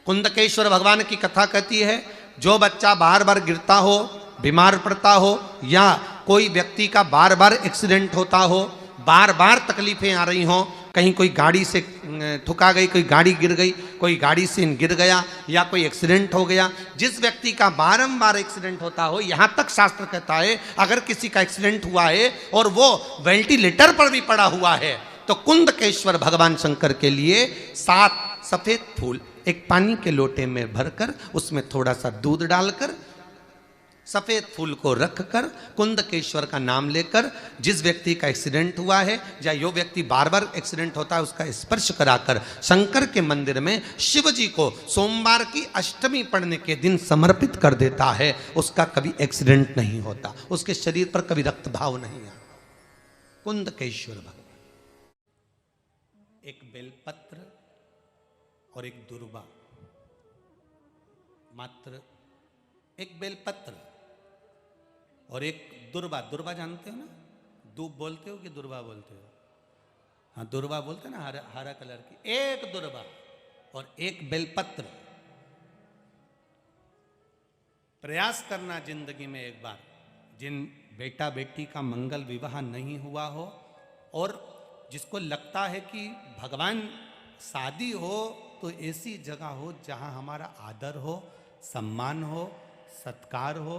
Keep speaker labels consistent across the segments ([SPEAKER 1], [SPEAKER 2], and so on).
[SPEAKER 1] कुंदकेश्वर भगवान की कथा कहती है, जो बच्चा बार बार गिरता हो, बीमार पड़ता हो, या कोई व्यक्ति का बार बार एक्सीडेंट होता हो, बार बार तकलीफें आ रही हों, कहीं कोई गाड़ी से ठुका गई, कोई गाड़ी गिर गई, कोई गाड़ी से गिर गया, या कोई एक्सीडेंट हो गया, जिस व्यक्ति का बारंबार एक्सीडेंट होता हो, यहाँ तक शास्त्र कहता है अगर किसी का एक्सीडेंट हुआ है और वो वेंटिलेटर पर भी पड़ा हुआ है, तो कुंदकेश्वर भगवान शंकर के लिए 7 सफेद फूल एक पानी के लोटे में भरकर उसमें थोड़ा सा दूध डालकर सफेद फूल को रखकर कुंदकेश्वर का नाम लेकर जिस व्यक्ति का एक्सीडेंट हुआ है या जो व्यक्ति बार बार एक्सीडेंट होता है उसका स्पर्श कराकर शंकर के मंदिर में शिव जी को सोमवार की अष्टमी पढ़ने के दिन समर्पित कर देता है, उसका कभी एक्सीडेंट नहीं होता, उसके शरीर पर कभी रक्त भाव नहीं आता। कुंदकेश्वर भगवान। एक बेलपत्र और एक दुर्वा, मात्र एक बेलपत्र और एक दुर्वा। दुर्वा जानते हो ना, दूब बोलते हो कि दुर्वा बोलते हो? हाँ, दुर्वा बोलते हो ना, हरा कलर की। एक दुर्वा और एक बेलपत्र। प्रयास करना जिंदगी में एक बार, जिन बेटा बेटी का मंगल विवाह नहीं हुआ हो और जिसको लगता है कि भगवान शादी हो तो ऐसी जगह हो जहाँ हमारा आदर हो, सम्मान हो, सत्कार हो,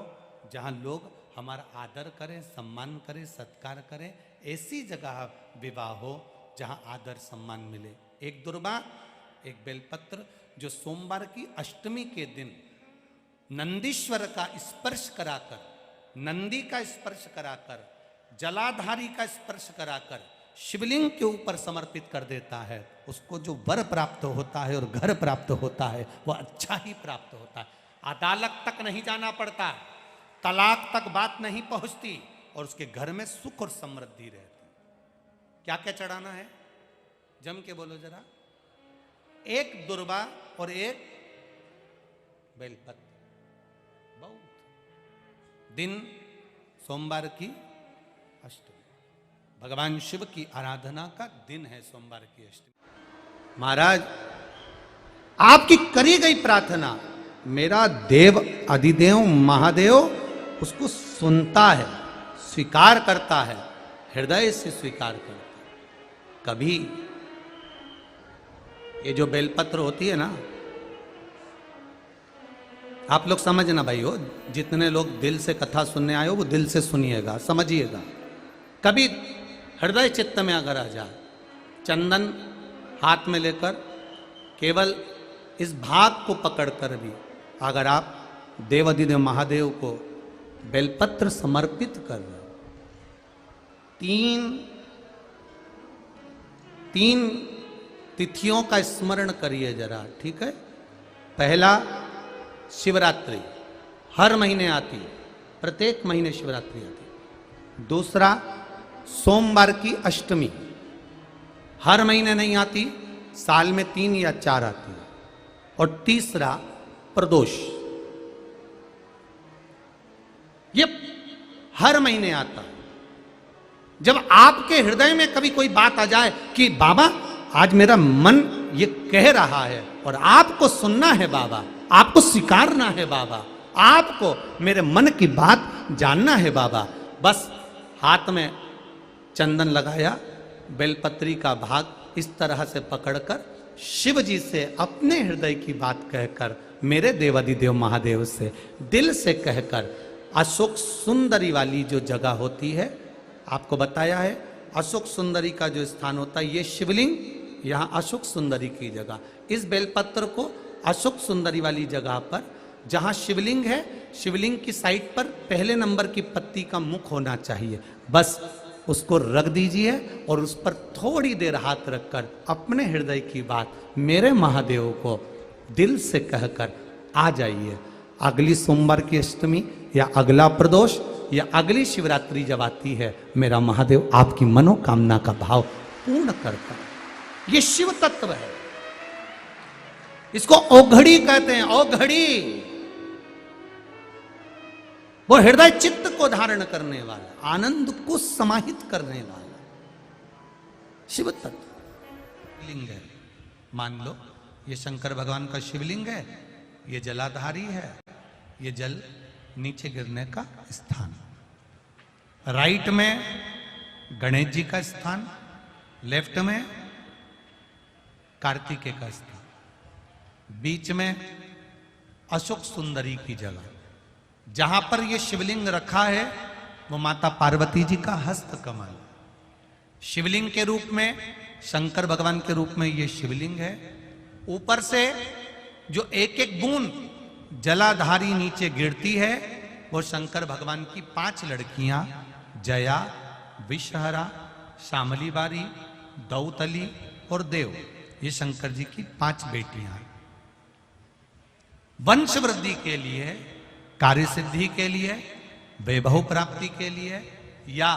[SPEAKER 1] जहाँ लोग हमारा आदर करें, सम्मान करें, सत्कार करें, ऐसी जगह विवाह हो जहाँ आदर सम्मान मिले। एक दुर्वा, एक बेलपत्र, जो सोमवार की अष्टमी के दिन नंदीश्वर का स्पर्श कराकर, नंदी का स्पर्श कराकर, जलाधारी का स्पर्श कराकर शिवलिंग के ऊपर समर्पित कर देता है, उसको जो वर प्राप्त होता है और घर प्राप्त होता है वह अच्छा ही प्राप्त होता है। अदालत तक नहीं जाना पड़ता, तलाक तक बात नहीं पहुंचती और उसके घर में सुख और समृद्धि रहती। क्या क्या चढ़ाना है? जम के बोलो जरा। एक दुर्वा और एक बेलपत्र। बहुत दिन सोमवार की अष्टमी, भगवान शिव की आराधना का दिन है सोमवार की अष्टमी। महाराज, आपकी करी गई प्रार्थना मेरा देव अधिदेव महादेव उसको सुनता है, स्वीकार करता है, हृदय से स्वीकार करता है। कभी ये जो बेलपत्र होती है ना, आप लोग समझना भाई हो, जितने लोग दिल से कथा सुनने आए हो वो दिल से सुनिएगा, समझिएगा। कभी हृदय चित्त में अगर आ जाए, चंदन हाथ में लेकर केवल इस भाग को पकड़कर भी अगर आप देवाधिदेव महादेव को बेलपत्र समर्पित कर रहे हो, तीन तिथियों का स्मरण करिए जरा, ठीक है? पहला, शिवरात्रि हर महीने आती है, प्रत्येक महीने शिवरात्रि आती है। दूसरा, सोमवार की अष्टमी हर महीने नहीं आती, साल में 3 या 4 आती है। और तीसरा, प्रदोष, ये हर महीने आता है। जब आपके हृदय में कभी कोई बात आ जाए कि बाबा आज मेरा मन ये कह रहा है और आपको सुनना है बाबा, आपको स्वीकारना है बाबा, आपको मेरे मन की बात जानना है बाबा, बस हाथ में चंदन लगाया, बेलपत्री का भाग इस तरह से पकड़कर शिव जी से अपने हृदय की बात कहकर, मेरे देवाधिदेव महादेव से दिल से कहकर, अशोक सुंदरी वाली जो जगह होती है, आपको बताया है अशोक सुंदरी का जो स्थान होता है, ये शिवलिंग, यहाँ अशोक सुंदरी की जगह, इस बेलपत्र को अशोक सुंदरी वाली जगह पर, जहाँ शिवलिंग है, शिवलिंग की साइड पर पहले नंबर की पत्ती का मुख होना चाहिए, बस उसको रख दीजिए और उस पर थोड़ी देर हाथ रखकर अपने हृदय की बात मेरे महादेव को दिल से कहकर आ जाइए। अगली सोमवार की अष्टमी या अगला प्रदोष या अगली शिवरात्रि जब आती है, मेरा महादेव आपकी मनोकामना का भाव पूर्ण करता है। ये शिव तत्व है, इसको औघड़ी कहते हैं। औघड़ी वो हृदय चित्त को धारण करने वाला, आनंद को समाहित करने वाला शिव तत्व लिंग है। मान लो ये शंकर भगवान का शिवलिंग है, ये जलाधारी है, ये जल नीचे गिरने का स्थान। राइट में गणेश जी का स्थान, लेफ्ट में कार्तिकेय का स्थान, बीच में अशोक सुंदरी की जगह। जहां पर यह शिवलिंग रखा है वो माता पार्वती जी का हस्त कमल। शिवलिंग के रूप में, शंकर भगवान के रूप में यह शिवलिंग है। ऊपर से जो एक एक बूंद जलाधारी नीचे गिरती है वो शंकर भगवान की 5 लड़कियां, जया, विषहरा, शामली बारी, दौतली और देव, ये शंकर जी की 5 बेटियां हैं। वंश वृद्धि के लिए, कार्य सिद्धि के लिए, वैभव प्राप्ति के लिए, या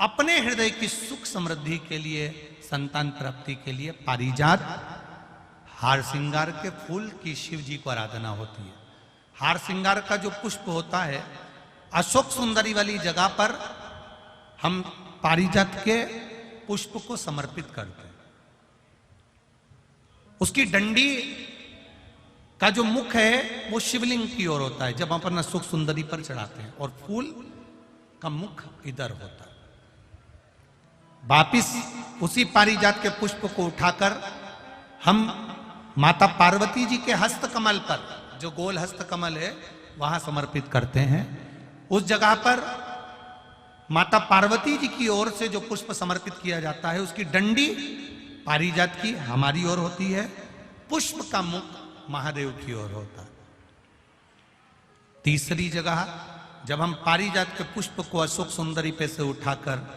[SPEAKER 1] अपने हृदय की सुख समृद्धि के लिए, संतान प्राप्ति के लिए पारिजात हार श्रृंगार के फूल की शिव जी को आराधना होती है। हार श्रृंगार का जो पुष्प होता है, अशोक सुंदरी वाली जगह पर हम पारिजात के पुष्प को समर्पित करते हैं। उसकी डंडी का जो मुख है वो शिवलिंग की ओर होता है जब अपन अशोक सुंदरी पर चढ़ाते हैं, और फूल का मुख इधर होता है। वापिस उसी पारिजात के पुष्प को उठाकर हम माता पार्वती जी के हस्त कमल पर, जो गोल हस्त कमल है, वहां समर्पित करते हैं। उस जगह पर माता पार्वती जी की ओर से जो पुष्प समर्पित किया जाता है, उसकी डंडी पारिजात की हमारी ओर होती है, पुष्प का मुख महादेव की ओर होता है। तीसरी जगह, जब हम पारिजात के पुष्प को अशोक सुंदरी पे से उठाकर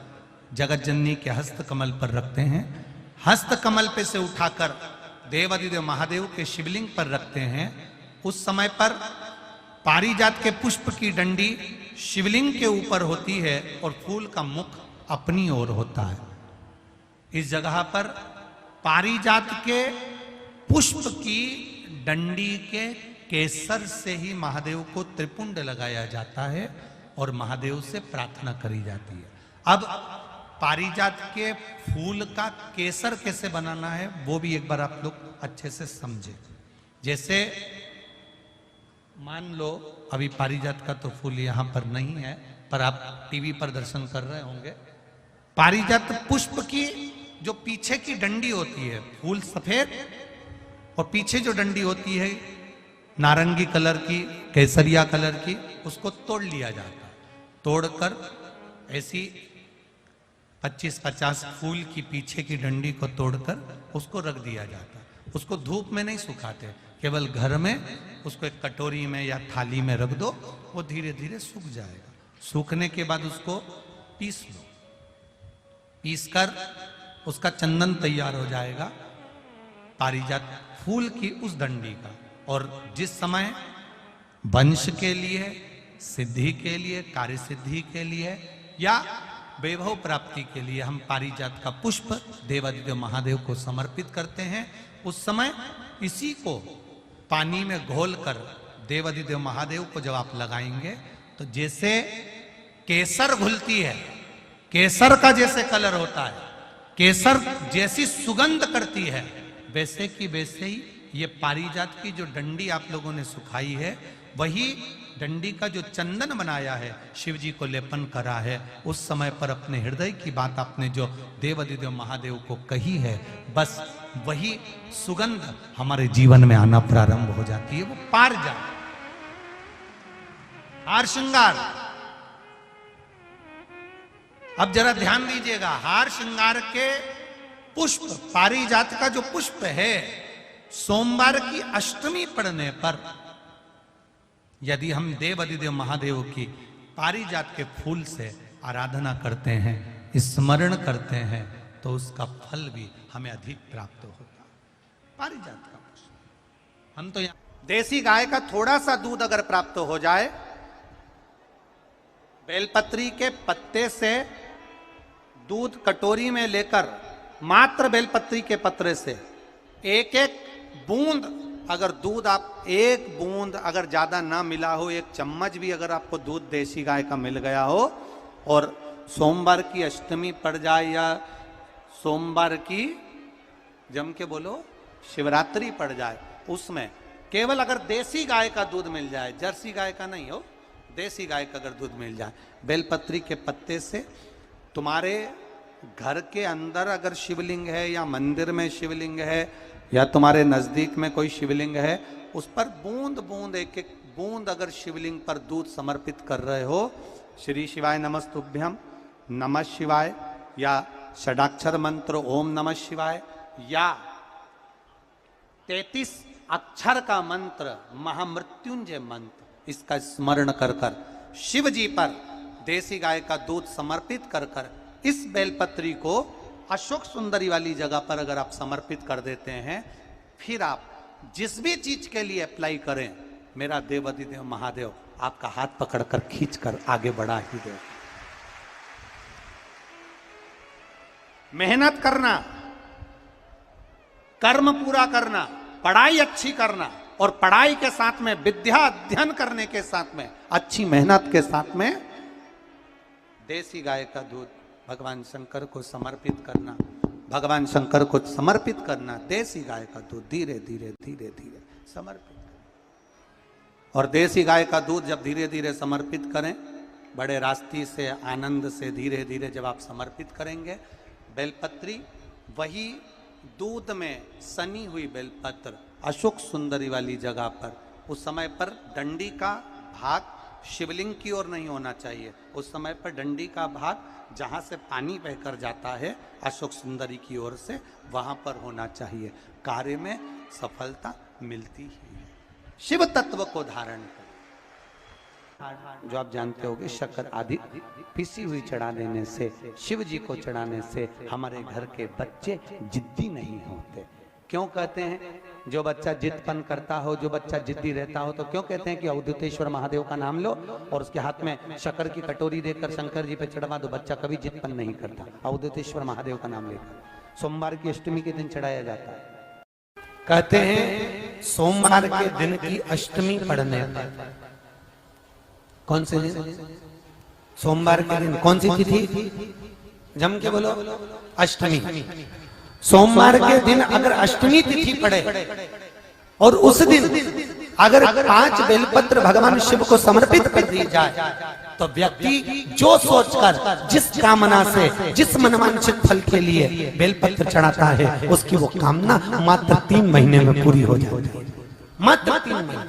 [SPEAKER 1] जगत जननी के हस्त कमल पर रखते हैं, हस्त कमल पे से उठाकर देवादिदेव महादेव के शिवलिंग पर रखते हैं, उस समय पर पारिजात के पुष्प की डंडी शिवलिंग के ऊपर होती है और फूल का मुख अपनी ओर होता है। इस जगह पर पारिजात के पुष्प की डंडी के केसर से ही महादेव को त्रिपुंड लगाया जाता है और महादेव से प्रार्थना करी जाती है। अब पारिजात के फूल का केसर कैसे बनाना है वो भी एक बार आप लोग अच्छे से समझे। जैसे मान लो अभी पारिजात का तो फूल यहां पर नहीं है, पर आप टीवी पर दर्शन कर रहे होंगे। पारिजात पुष्प की जो पीछे की डंडी होती है, फूल सफेद और पीछे जो डंडी होती है नारंगी कलर की, केसरिया कलर की, उसको तोड़ लिया जाता है। तोड़कर ऐसी 25-50 फूल की पीछे की डंडी को तोड़कर उसको रख दिया जाता है। उसको धूप में नहीं सुखाते, केवल घर में उसको एक कटोरी में या थाली में रख दो, वो धीरे धीरे सूख जाएगा। सूखने के बाद उसको पीस लो, पीसकर उसका चंदन तैयार हो जाएगा पारिजात फूल की उस डंडी का। और जिस समय वंश के लिए, सिद्धि के लिए, कार्य सिद्धि के लिए या वैभव प्राप्ति के लिए हम पारिजात का पुष्प देवादिदेव महादेव को समर्पित करते हैं, उस समय इसी को पानी में घोलकर देवादिदेव महादेव को जब आप लगाएंगे तो जैसे केसर घुलती है, केसर का जैसे कलर होता है, केसर जैसी सुगंध करती है, वैसे की वैसे ही ये पारिजात की जो डंडी आप लोगों ने सुखाई है, वही डंडी का जो चंदन बनाया है, शिव जी को लेपन करा है, उस समय पर अपने हृदय की बात आपने जो देवादिदेव महादेव को कही है, बस वही सुगंध हमारे जीवन में आना प्रारंभ हो जाती है। वो पारिजात हार श्रृंगार। अब जरा ध्यान दीजिएगा, हार श्रृंगार के पुष्प, पारिजात का जो पुष्प है, सोमवार की अष्टमी पड़ने पर यदि हम देवादिदेव महादेव की पारिजात के फूल से आराधना करते हैं, स्मरण करते हैं, तो उसका फल भी हमें अधिक प्राप्त होता। पारिजात का पुष्प, हम तो यहाँ देसी गाय का थोड़ा सा दूध अगर प्राप्त हो जाए, बेलपत्री के पत्ते से दूध कटोरी में लेकर, मात्र बेलपत्री के पत्रे से एक एक बूंद अगर दूध, आप एक बूंद अगर ज्यादा ना मिला हो, एक चम्मच भी अगर आपको दूध देसी गाय का मिल गया हो, और सोमवार की अष्टमी पड़ जाए या सोमवार की, जम के बोलो, शिवरात्रि पड़ जाए, उसमें केवल अगर देसी गाय का दूध मिल जाए, जर्सी गाय का नहीं हो, देसी गाय का अगर दूध मिल जाए, बेलपत्री के पत्ते से तुम्हारे घर के अंदर अगर शिवलिंग है या मंदिर में शिवलिंग है या तुम्हारे नजदीक में कोई शिवलिंग है, उस पर बूंद बूंद एक एक बूंद अगर शिवलिंग पर दूध समर्पित कर रहे हो, श्री शिवाय नमस्तुभ्यम, नमः शिवाय, या षडाक्षर मंत्र ओम नमः शिवाय, या 33 अक्षर का मंत्र महामृत्युंजय मंत्र, इसका स्मरण कर कर शिव जी पर देसी गाय का दूध समर्पित कर कर इस बेलपत्री को अशोक सुंदरी वाली जगह पर अगर आप समर्पित कर देते हैं, फिर आप जिस भी चीज के लिए अप्लाई करें, मेरा देवाधिदेव महादेव आपका हाथ पकड़कर खींचकर आगे बढ़ा ही दे। मेहनत करना, कर्म पूरा करना, पढ़ाई अच्छी करना, और पढ़ाई के साथ में विद्या अध्ययन करने के साथ में अच्छी मेहनत के साथ में देसी गाय का दूध भगवान शंकर को समर्पित करना, भगवान शंकर को समर्पित करना, देसी गाय का दूध धीरे धीरे धीरे धीरे समर्पित करें। और देसी गाय का दूध जब धीरे धीरे समर्पित करें, बड़े रास्ती से आनंद से धीरे धीरे जब आप समर्पित करेंगे, बेलपत्री वही दूध में सनी हुई बेलपत्र अशोक सुंदरी वाली जगह पर, उस समय पर डंडी का भाग शिवलिंग की ओर नहीं होना चाहिए, उस समय पर डंडी का भाग जहाँ से पानी बहकर जाता है अशोक सुंदरी की ओर से, वहाँ पर होना चाहिए। कार्य में सफलता मिलती ही है। शिव तत्व को धारण करें, जो आप जानते होंगे, शक्कर आदि पिसी हुई चढ़ा देने से, शिव जी को चढ़ाने से हमारे घर के बच्चे जिद्दी नहीं होते। क्यों कहते हैं? जो बच्चा जिद्दपन करता हो, जो बच्चा जिद्दी रहता हो, तो क्यों कहते हैं कि अवधूतेश्वर महादेव का नाम लो और उसके हाथ में शक्कर की कटोरी देकर शंकर जी पे चढ़वा दो, बच्चा कभी जिद्दपन नहीं करता। अवधूतेश्वर महादेव का नाम लेकर सोमवार की अष्टमी के दिन चढ़ाया जाता है। कहते हैं सोमवार के दिन की अष्टमी पढ़ने पर, कौन से दिन? सोमवार के दिन। कौन सी तिथि? जम के बोलो, अष्टमी। सोमवार के दिन अगर अष्टमी तिथि पड़े और उस दिन अगर 5 बेलपत्र भगवान शिव को समर्पित कर दी जाए, तो व्यक्ति जो सोचकर, जिस कामना से, जिस मनवांछित फल के लिए बेलपत्र चढ़ाता है, उसकी वो कामना मात्र 3 महीने में पूरी हो जाती है। मात्र 3 महीने।